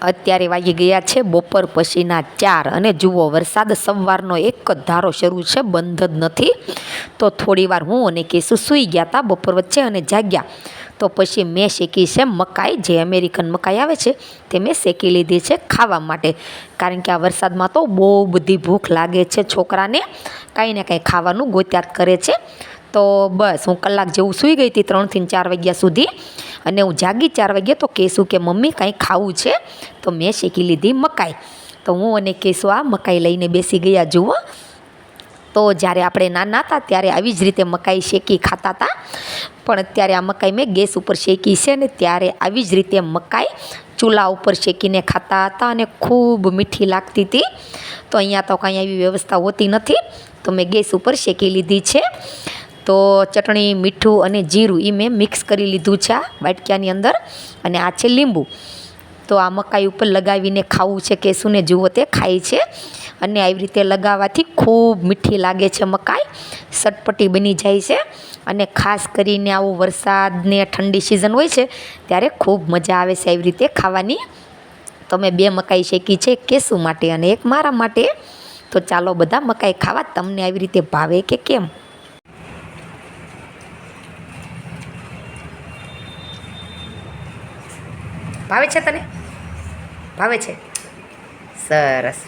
અત્યારે વાગી ગયા છે બપોર પછીના 4 અને જુઓ વરસાદ સવારનો એક જ ધારો શરૂ છે, બંધ જ નથી. તો થોડી વાર હું અને કેસુ સૂઈ ગયા હતા બપોર વચ્ચે અને જાગ્યા. તો પછી મેં શેકી છે મકાઈ, જે અમેરિકન મકાઈ આવે છે તે મેં શેકી લીધી છે ખાવા માટે. કારણ કે આ વરસાદમાં તો બહુ બધી ભૂખ લાગે છે છોકરાને, કાંઈ ને કાંઈ ખાવાનું ગોત્યા જ કરે છે. તો બસ હું કલાક જેવું સૂઈ ગઈ હતી 3 થી 4 વાગ્યા સુધી, અને હું જાગી 4 વાગ્યે તો કેસું કે મમ્મી કાંઈ ખાવું છે, તો મેં શેકી લીધી મકાઈ. તો હું અને કેસુ આ મકાઈ લઈને બેસી ગયા. જુઓ, તો જ્યારે આપણે નાના હતા ત્યારે આવી જ રીતે મકાઈ શેકી ખાતા હતા, પણ અત્યારે આ મકાઈ મેં ગેસ ઉપર શેકી છે ને ત્યારે આવી જ રીતે મકાઈ ચૂલા ઉપર શેકીને ખાતા હતા અને ખૂબ મીઠી લાગતી હતી. તો અહીંયા તો કાંઈ એવી વ્યવસ્થા હોતી નથી, તો મેં ગેસ ઉપર શેકી લીધી છે. તો ચટણી, મીઠું અને જીરું એ મેં મિક્સ કરી લીધું છે આ વાટક્યાની અંદર, અને આ છે લીંબુ. તો આ મકાઈ ઉપર લગાવીને ખાવું છે કેસુને, જુઓ તે ખાય છે. અને આવી રીતે લગાવવાથી ખૂબ મીઠી લાગે છે મકાઈ, ચટપટી બની જાય છે. અને ખાસ કરીને આવો વરસાદને ઠંડી સિઝન હોય છે ત્યારે ખૂબ મજા આવે છે આવી રીતે ખાવાની. તો મેં 2 મકાઈ શેકી છે, કેસુ માટે અને એક મારા માટે. તો ચાલો બધા મકાઈ ખાવા. તમને આવી રીતે ભાવે કે કેમ? ભાવે છે તને? ભાવે છે? સરસ.